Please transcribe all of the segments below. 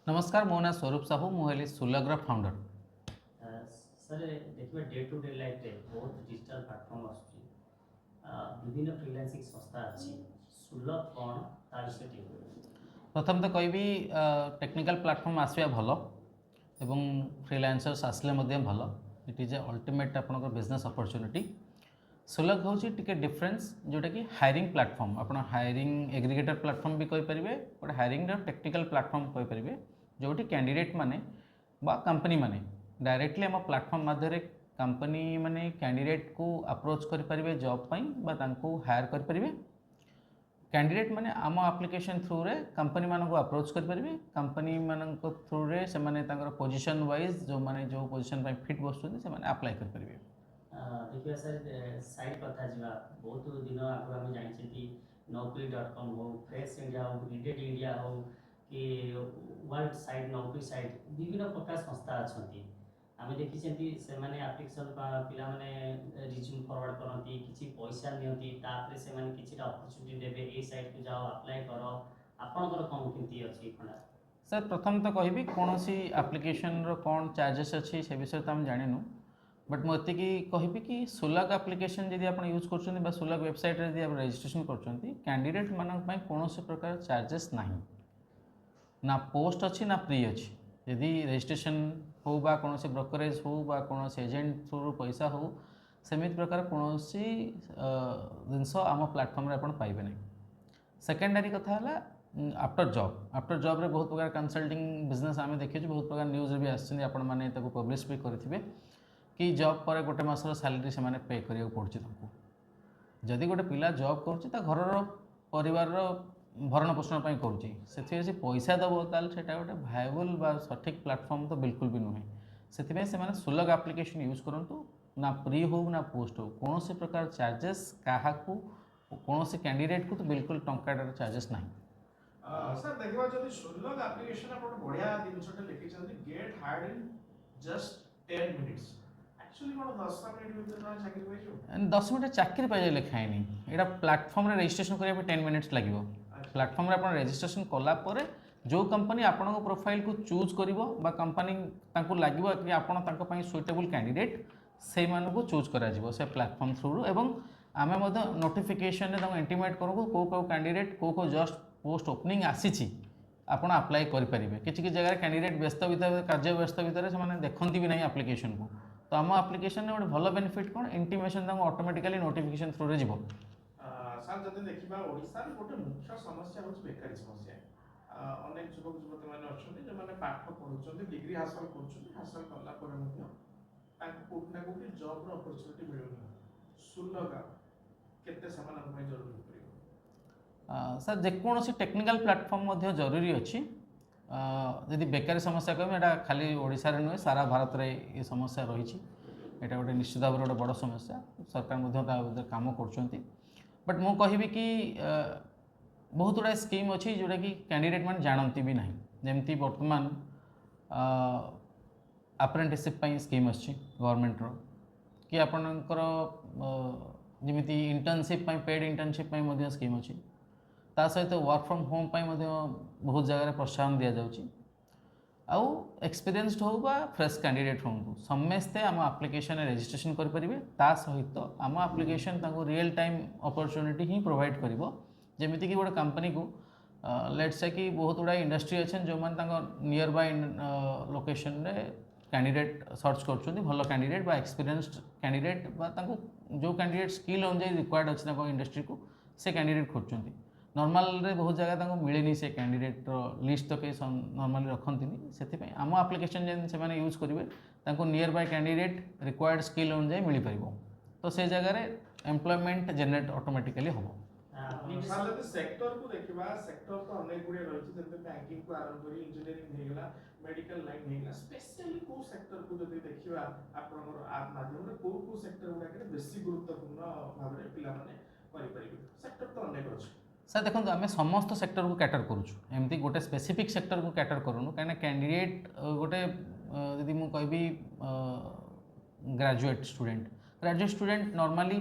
नमस्कार मो ना स्वरूप साहू मुझे सुलग्र फाउंडर। सर देखिए डे टू डे लाइफ रे बहुत डिजिटल प्लेटफॉर्म आसुची विभिन्न फ्रीलांसिंग संस्था अच्छी सुलभ कौन ता विषय टी प्रथम तो कहबी टेक्निकल प्लेटफॉर्म आसवा भल एवं फ्रीलांसर्स आसले भल। इट इज ए अल्टीमेट आपंकर बिजनेस अपॉर्चुनिटी। सुलभ हूँ टी डिफरेन्स जोटा कि हायरिंग प्लेटफॉर्म आप हायरिंग एग्रीगेटर प्लेटफॉर्म भी कहींपर गोटे हायरिंग टेक्निकल प्लेटफॉर्म कहींपर जोटी कैंडिडेट माने बा कंपनी माने डायरेक्टली आम प्लेटफॉर्म माध्यम कंपनी माने कैंडिडेट को अप्रोच करें जॉब बा हायर करें। कैंडिडेट माने आम एप्लिकेशन थ्रू रे कंपनी मान को अप्रोच करें। कंपनी मान थ्रू रे से माने पोजीशन वाइज जो माने जो पोजीशन फिट बसुँच से अप्लाई करेंगे। देखिए सर साइट कथा जा बहुत दिन आगे आम जानते नौकरी.com हो फ्रेश इंडिया हो इंडेड इंडिया हो कि वर्ल्ड साइट नौकरी साइट विभिन्न प्रकार संस्था अच्छा आम देखी से आप्लिकेसन पिला रिज्यूम फरवर्ड करती किसी पैसा नियंती से किसी अपॉर्चुनिटी देवे ए साइट को जाओ अप्लाई कर आपणकर कौन केमती अच्छी खंडा सर प्रथम तो कहबी कौन सी आप्लिकेशन कौन चार्जेस अच्छी से विषय तो आम जानू बट मुझे कहबी कि सुलग आप्लिकेशन जब आप यूज कर सुलग वेबसाइट जब आप रजिस्ट्रेशन कर कैंडिडेट मान कौन प्रकार चार्जेस ना ना पोस्ट अच्छी ना फ्री अच्छी। यदि रजिस्ट्रेशन हो बा कौन ब्रोकरेज हो बा कौन एजेंट थ्रु पैसा हो सेमित प्रकार कौन जिनस आम प्लेटफॉर्म रे आपण पाइबे नहीं। सेकेंडरी कथा है आफ्टर जॉब रे बहुत प्रकार कंसल्टिंग बिजनेस आम देखिए बहुत प्रकार न्यूज भी आसछन आपण माने ताको पब्लिश भी करेंगे कि जॉब पर गोटे मासर सैलरी से पे करिया पड़ुछि ताको। जदि गोटे पिला जॉब करुच्ची घर परिवार भरण पोषण करुच्ची से पैसा दब ताल से गोटे भाएबल बा सठिक प्लेटफॉर्म तो बिल्कुल भी नुहे। से सुलग एप्लिकेशन यूज करूँ ना प्री हो ना पोस्ट हो कौन से प्रकार चार्जेस क्या कौन से कैंडिडेट को तो बिल्कुल टंकाटार चार्जेस ना। सर देखा जब सुलभ एप्लिकेशन आप बढ़िया जिनसटे लिखिं get hired in just 10 minutes actually कौन 10 मिनट भितर चाकरी पाइछ 10 मिनट चाकरी पाई लिखाए यहाँ प्लेटफॉर्म रे रजिस्ट्रेशन करेंगे 10 मिनिट्स लगे। प्लेटफॉर्म रे आप रजिस्ट्रेशन कलापर जो कंपनी आपण प्रोफाइल को चूज कर कंपनी लगे कि आपण सुइटेबल कैंडिडेट से मानू चूज करा से प्लेटफॉर्म थ्रू एवं आम नोटिफिकेशन इंटीमेट करूँ कौ कैंडिडेट कौ जस्ट पोस्ट ओपनिंग आसी आप अप्लाई करेंगे। किसी जगह कैंडिडेट व्यस्त भितर कार्य व्यस्त भितर से देखती भी नहीं एप्लिकेशन को तो आम एप्लिकेशन गोटे भल बेनिफिट कौन इंटीमेशन ऑटोमेटिकली नोटिफिकेशन थ्रू रे जीवो। सर जब देखा ओडिशा गोटे मुख्य समस्या हूँ बेकारी समस्या अनेक युवक युवती मैंने अच्छा जो मैंने पाठ पढ़ुं डिग्री हासिल कलापर कौटना कौटी जॉब अपॉर्चुनिटी मिलूनी सुलभ केते जरूरी पड़ो सर जेकोसी टेक्निकल प्लेटफॉर्म जरूरी अच्छी। यदि बेकारी समस्या कह यहाँ खाली ओडिशा रे नुहे सारा भारत में ये समस्या रही है गोटे निश्चित भाव गोटे बड़ समस्या सरकार काम कर बट मु कहबी कि बहुत गुड़ा स्कीम अच्छी जोटा कि कैंडिडेट मैंने जानती भी ना जमती बर्तमान अप्रेंटिसशिप स्कीम अच्छी गवर्नमेंट कि आपणकर जमी इंटर्नशिप पेड इंटर्नशिप स्कीम अच्छी ता सहित वर्क फ्रॉम होम बहुत जगह प्रोत्साहन दि जाऊँगी आउ एक्सपीरियंस्ड हो बा फ्रेश कैंडिडेट हूँ समस्ते आम एप्लिकेशन रजिस्ट्रेशन करेंगे ता सहित आम एप्लिकेशन रियल टाइम अपॉर्चुनिटी ही प्रोवाइड कर जमीती कि गोटे कंपनी को लेट्स से कि बहुत गुड़ा इंडस्ट्री अच्छे जो मैंने नियर बाय लोकेशन रे कैंडिडेट सर्च कर भल कैंडिडेट बा एक्सपीरियंस्ड कैंडिडेट बा जो कैंडिडेट स्किल अनुसार रिक्वायर्ड अच्छे इंडस्ट्री को से कैंडिडेट खोजुंट नॉर्मल रे बहुत जगह मिलेनी से कैंडिडेट लिस्ट तो कहीं नॉर्मली रखती से आम एप्लिकेशन जेन से यूज करेंगे near by candidate required skill अनुसार मिल पार तो से जगह एम्प्लॉयमेंट जनरेट ऑटोमेटिकली हम। सर जब सेक्टर को देखा सेक्टर तो अनेक गुड़े रही जैसे बैंकिंग को आरंभ कर इंजीनियरिंग होगा मेडिकल लाइन होगा स्पेशली को सेक्टर को जब देखा आपनकर आप माध्यम को सेक्टर गुड़ाक बेसी गुरुत्वपूर्ण भाव में पिला सेक्टर तो अनेक अच्छे। सर देखो आम समस्त सेक्टर को कैटर करुँच गोटे स्पेसिफिक सेक्टर को कैटर करूँ कहीं कैंडिडेट गोटे यदि मुझे कहबी graduate student normally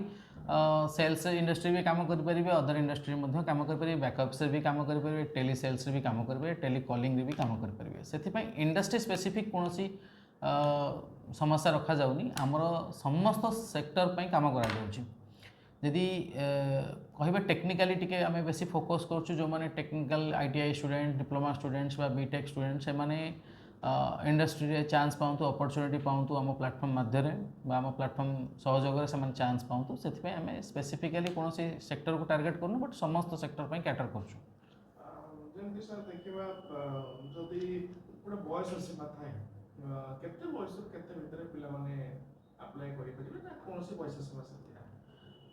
sales industry भी काम करेंगे, अदर इंडस्ट्री में काम करेंगे, बैकअप्स भी काम करेंगे, टेली सेल्स भी काम करेंगे, टेली कॉलिंग भी काम करेंगे। से इंडस्ट्री स्पेसिफिक कौन समस्या रखा जाऊनी, आमर समस्त सेक्टर पर काम करा जदि कह टेक्निकाली टी आम बेसी फोकस करुँ जो मैंने technical ITI student, diploma students बा बीटेक स्टूडेंट से मैंने इंडस्ट्री रे चांस पाऊँ, अपॉर्चुनिटी पाऊँ आम प्लाटफर्म माध्यम आम प्लाटफर्म सहयोग से चांस पाऊँ। से आम स्पेसिफिकली कौन सेक्टर को टार्गेट करूँ, बट समस्त सेक्टर पर कैटर कर। ଯେମିତି ସାର୍ ଦେଖିବା ଯଦି ଗୋଟେ ବୟସ ସୀମା ଥାଏ କେତେ ବୟସରୁ କେତେ ଭିତରେ ପିଲାମାନେ ଆପ୍ଲାଏ କରିପାରିବେ ନା କୌଣସି ବୟସ ସୀମା ସେମିତି ନାହିଁ?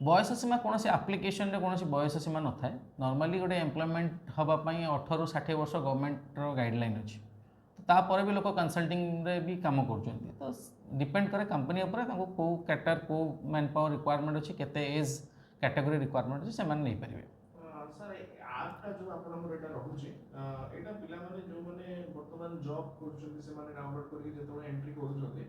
बयस सीमा कौन आप्लिकेशन रे कौन बयस सीमा न थाए। नॉर्मली गोटे एम्प्लॉयमेंट हाँपाई 18 ରୁ 60 वर्ष गवर्नमेंट गाइडलाइन अच्छी, तो तापर भी लोग कनसल्टिंग रे भी काम कर, तो डिपेंड करे कंपनी उपर कौ कैटर कौ मैन पावर रिक्वायरमेंट अच्छी, केते एज कैटेगरी रिक्वायरमेंट अच्छी से नहीं पारे। ସାର୍ ଆପ୍ଟା ଯେଉଁ ଆପଣଙ୍କର ଏଇଟା ରହୁଛି ଏଇଟା ପିଲାମାନେ ଯେଉଁମାନେ ବର୍ତ୍ତମାନ ଜବ୍ କରୁଛନ୍ତି ସେମାନେ ଡାଉନଲୋଡ୍ କରିକି ଯେତେବେଳେ ଏଣ୍ଟ୍ରି କରୁଛନ୍ତି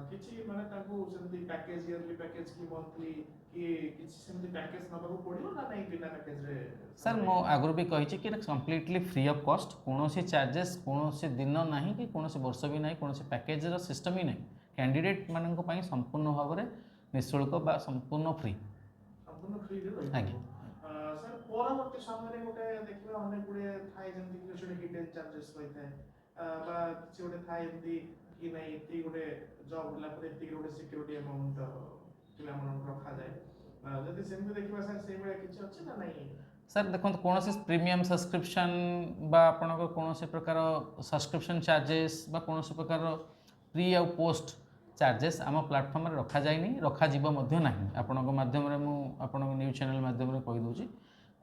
କିଛି ମାନେ ତାଙ୍କୁ ସେମିତି ପ୍ୟାକେଜ୍ ଇୟରଲି ପ୍ୟାକେଜ୍ କି ମନ୍ଥଲି କି କିଛି ସେମିତି ପ୍ୟାକେଜ୍ ନେବାକୁ ପଡ଼ିବ ନା ନାହିଁ ବିନା ପ୍ୟାକେଜ୍ରେ? सर मो आगुरी भी कही कि कंप्लीटली फ्री ऑफ कॉस्ट, कौन चार्जेस कौन दिन ना कि कौन वर्ष भी ना, कौन पैकेजर सिस्टम ही ना, कैंडिडेट मान संपूर्ण भाव में निःशुल्क बा संपूर्ण फ्री। ସମ୍ପୂର୍ଣ୍ଣ ଫ୍ରିରେ ରହିବ। ଆଜ୍ଞା। ସାର୍ ପରବର୍ତ୍ତୀ ସମୟରେ ଗୋଟେ ଦେଖିବା ଅନେକ ଗୁଡ଼ିଏ ଥାଏ ଯେମିତି କି ଗୋଟେ ହିଡେନ୍ ଚାର୍ଜେସ୍ ରହିଥାଏ ବା କିଛି ଗୋଟେ ଥାଏ ଏମିତି କି ନାହିଁ ଏତିକି ଗୋଟେ ଜବ୍ ହେଲା ପରେ ଏତିକି ଗୋଟେ ସିକ୍ୟୁରିଟି ଆମାଉଣ୍ଟ ପିଲାମାନଙ୍କୁ ରଖାଯାଏ, ଯଦି ସେମିତି ଦେଖିବା ସାର୍ ସେଇଭଳିଆ କିଛି ଅଛି ନା ନାହିଁ? सर देखो कौन प्रीमियम सब्सक्रिप्शन बा आपन कौन प्रकार सब्सक्रिप्शन चार्जेस बा कौन प्रकार प्री आउ पोस्ट चार्जेस आम प्लाटफर्म में रखा जाए रखा ना आपण माध्यम आपण न्यूज चैनल माध्यम कहीदे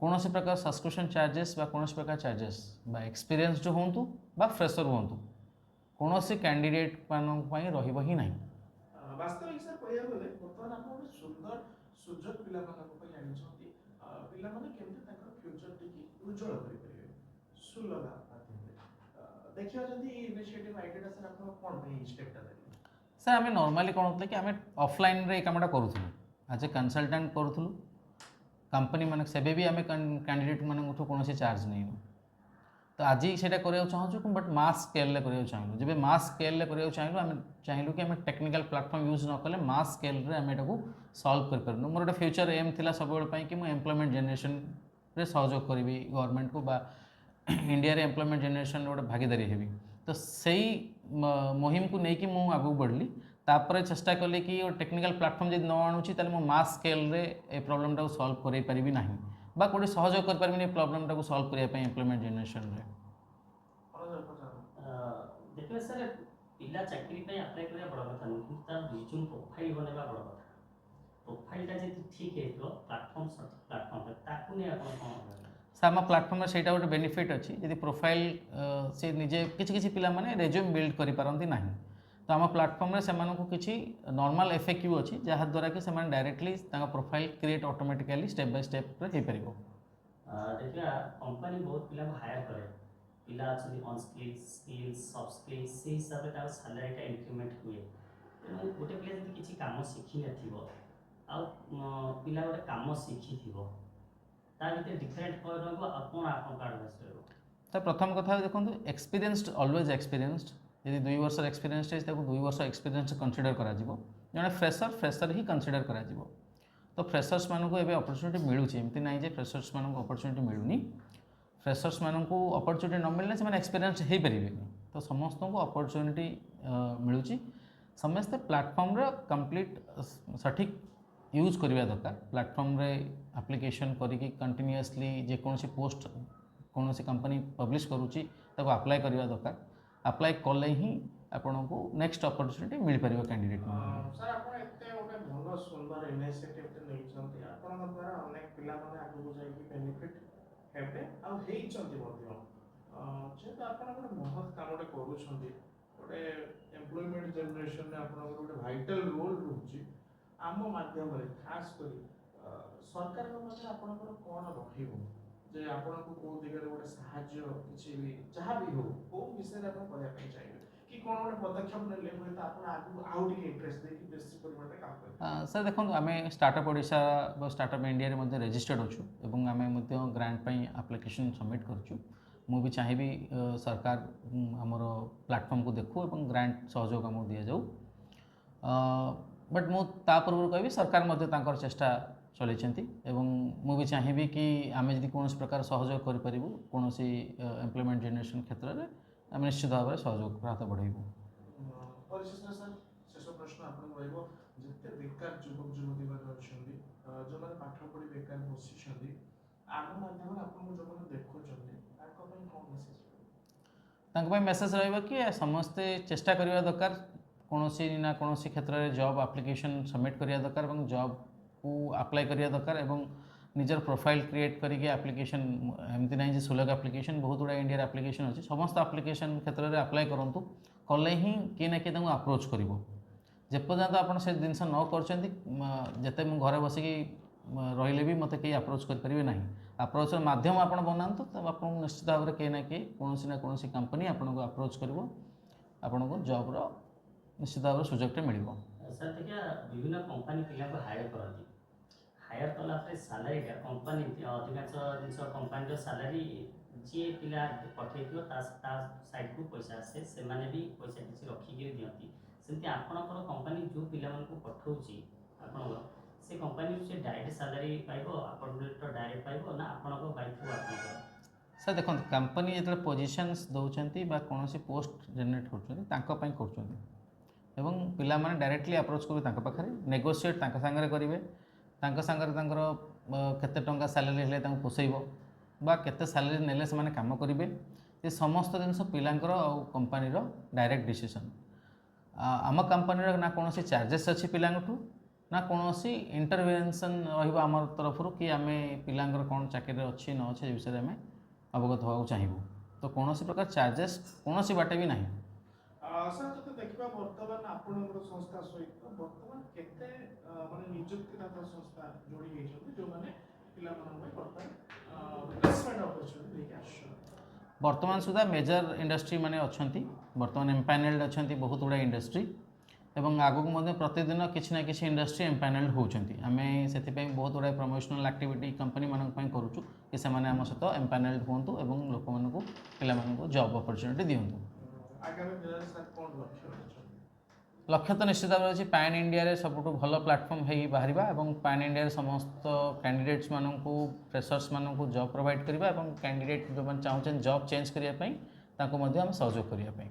कौन प्रकार सब्सक्रिप्शन चार्जेस बा कौन प्रकार चार्जेस बा एक्सपीरियंस जो हूँ बा फ्रेशर हूँ कौन कैंडिडेट मान रही ही ना। वास्तविक सर कहया गले बर्तमान आप गोटे सुंदर सुजोग पिलामानक आनिछंती पिलामाने केमते ताकर फ्यूचर टिकी उज्जवल करि परिबे सुलभ माध्यमरे देखियो जदी इनिशिएटिव आइडिया सर आपन कोन पे स्टेपटा देले? सर आम नॉर्मली कौन होता कि आम ऑफलाइन रे कामटा करूँ एज ए कंसल्टेंट करूँ कंपनी मान से भी आम कैंडिडेट मान कौन चार्ज नहीं, तो आज से चाहूँ बट मास स्केल कर चाहूँ जब मास स्केल कर चाहूँ आम चाहूँ कि आम टेक्निकल प्लाटफर्म यूज न कले मास स्केल आम यहाँ सल्व कर मोर गोटे फ्यूचर एम थी सब कि मुझे एम्प्लॉयमेंट जनरेशन रे सहयोग करी गवर्नमेंट को बा इंडिया रे एम्प्लॉयमेंट जनरेशन गोटे भागीदारी हेबी, तो सही मुहिम को लेकिन मुझे आगू बढ़ली तापर चेष्टा कली कि टेक्निकल प्लाटफर्म जब न आणुची ताले मो मास स्केल रे ए प्रॉब्लम टाको सॉल्व करें पारिबी नाही बा कोडी सहयोग कर पारिबी नहीं प्रॉब्लम टाको सॉल्व करिया पई एम्प्लॉयमेंट जनरेशन रे। देखिए सर पिला चाकरी पे अप्लाई करिया बड़ कथा नहीं, कि तार रिज्यूम प्रोफाइल बनेबा बड़ कथा। प्रोफाइलटा जदि ठीक हेतो प्लेटफॉर्म सटिक प्लेटफॉर्म पे ताकू ने आपण कोन सामा प्लाटफर्म से गोटे बेनिफिट अच्छी यदि प्रोफाइल से निजे किसी पिला माने रेज्यूम बिल्ड करि पारंती नाही, तो आम प्लाटफर्म रे सेमानन को किसी नॉर्मल एफएक्यू अच्छी जहाँ द्वारा कि सेमान directly profile create automatically step by step रे हो पारिबो। देखिए कंपनी बहुत पिला हायर करे पिला अच्छी ऑन स्किल्स सॉफ्ट स्किल्स से हिसाब से तार सैलरीटा इंक्रीमेंट हुए, तेणु गोटे पिला जब किसी काम शिखी नथिबो आ पिला गोटे काम शिखी थिबो ता भीतर डिफरेंट कर रहबो आपण आपन कार्ड बसरो। तो प्रथम कथा देखो एक्सपीरियंसड ऑलवेज एक्सपीरियंसड यदि 2 वर्ष एक्सपीरियंस है 2 वर्ष एक्सपीरियंस कंसीडर करा जिवो, जने फ्रेशर ही कंसीडर करा जिवो, तो फ्रेशर्स मानक एबे अपॉर्चुनिटी मिलूँ एमती ना जे फ्रेशर्स मानक अपॉर्चुनिटी मिलूनी, फ्रेशर्स मानक अपॉर्चुनिटी न मिलने से एक्सपीरियंस हो पारे, तो समस्त को अपॉर्चुनिटी मिलूँ समस्ते प्लेटफॉर्म रे कंप्लीट सठिक यूज करवा दरकार प्लेटफॉर्म रे एप्लिकेशन करिकी कंटिन्यूअसली जेकोसी पोस्ट कौन कंपनी पब्लिश करुच्ची ताको अप्लाई करवा दरकार, अप्लाई कले ही आपन को नेक्स्ट अपॉर्चुनिटी मिल पारिबो कैंडिडेट में। सर आपण एते ओटे भलो सुंदर इनिशिएटिव ते नै छथि आपण द्वारा अनेक पिला माने आगु जाई कि बेनिफिट हेबे आ हेई छथि मध्य जे आपण गोटे महत कामटे करू छथि गोटे एम्प्लॉयमेंट जनरेशन ने आपण गोटे वाइटल रोल रहउची आम माध्यम रे खास करी सरकार को मते आपण कोन रखिबो जे आपण को को दिगरे गोटे सहाय्य किछि भी जहां भी हो को विषय आपण कहया पई चाहिए कि कौन गोटे पदक्षेप नेले हुए तो आपण आगु आउ टिके इंटरेस्ट देकी बेसी परिमाण काम करिवे सर देखो आम स्टार्टअप ओडिशा स्टार्टअप इंडिया रे रेजिस्टर्ड अच्छु एवं आम ग्रांट आप्लिकेशन सबमिट करूँ मु भी चाहिए सरकार आमर प्लेटफॉर्म को देखू और ग्रांट सहयोग आमको दि जाऊ बट मु पूर्व कहि सरकार तांकर चेष्टा चलती मु भी चाहिए कि आम जब कौन प्रकार सहयोग करूँ कौन एम्प्लॉयमेंट जनरेशन क्षेत्र में आम निश्चित भाव में सहयोग हाथ बढ़ेबू परिशेष सर शेष प्रश्न आपन रहइबो जते बेकार युवक युवती माने अछंदी जो माने पाठ पढी बेकार बसिछंदी आम माध्यम आपन जो माने देखुछंदी ताको पई कोन मेसेज रहा कि समस्ते चेष्टा करने दरकार कौन ना कौन क्षेत्र में जॉब एप्लिकेशन सबमिट करने दरकार जॉब को अप्लाई करने दरकार निजर प्रोफाइल क्रिएट करके एप्लिकेशन एमती ना जे सुलभ एप्लिकेशन बहुत गुड़ा इंडिया एप्लिकेशन अच्छी समस्त एप्लिकेशन क्षेत्र में अप्लाई करूँ कले ही किए ना किए अप्रोच कर जेपर्यंत आप जिनस न करते घरे बसिकी रही भी मत कहीं अप्रोच करेंगे ना अप्रोच माध्यम आप बनातु तब आप निश्चित भाव में कहीं ना किए कौन कंपनी आपको अप्रोच कर आपको जॉब्र निश्चित भाव सुजोगटे मिल सर देखिए विभिन्न कंपनी पिला को हायर करती हायर कला सालारी कंपनी अधिकांश जिन कंपनी सालारी जी पिला पठे साइड को पैसा आसे से माने भी पैसा किसी रखिक दिखती सेमती आपणकर कंपनी जो पिला पठाऊँच आप से कंपनी से डायरेक्ट सालारी पाइब आप डायरेक्ट पाइब ना आपण बाई थ्रू आप सर देखो कंपनी जो पोजिशंस दौरान कौन पोस्ट जेनेट कर पिला माने डायरेक्टली अप्रोच करेंगे पाखे नेगोशिएट सांगे करेंगे केते टंका सैलरी हेल्ले पोषेब बा केते सैलरी नेले से काम करेंगे ये समस्त जिन पिलांकर कंपनी डायरेक्ट डिसीजन आम कंपनी ना कौन चार्जेस अच्छी पिलांठू ना कौन इंटरवेंशन रम तरफ कि आम पिलांकर कौन चाकरी अच्छी न अच्छे विषय में अवगत होगा चाहिए तो कौन प्रकार चार्जेस कौन बाटे भी ना सर जब देखा बर्तमान आपणकर संस्था सहित बर्तमान केते माने नियुक्तिदाता संस्था जोड़ी होइछथि जो माने पिला मानन बर्तमान प्लेसमेंट अपॉर्चुनिटी देके आछन वर्तमान सुधा मेजर इंडस्ट्री माने अछंती वर्तमान एम्पानेल्ड अछंती बहुत गुड़ा इंडस्ट्री एवं आगक प्रतिदिन किसी ना किसी इंडस्ट्री एम्पानेल्ड होउछंती आमे सेति बहुत गुड़ा प्रमोशनल एक्टिविटी कंपनी मानक पई करूछु कि से माने हम सहित एम्पानेल्ड होंतु एवं लोक मानकु पिला मानकु जॉब अपॉर्चुनिटी दियंतु आगामी दिन सर कोन लक्ष्य लक्ष्य तो निश्चित भाव अच्छी पैन इंडिया रे सबुठ भल प्लाटफर्म हो बाहर और पैन इंडिया समस्त कैंडिडेट्स मानू फ्रेशर्स मानू जॉब प्रोवाइड करवा कैंडिडेट जो चाहते जॉब चेंज करने सहयोग करने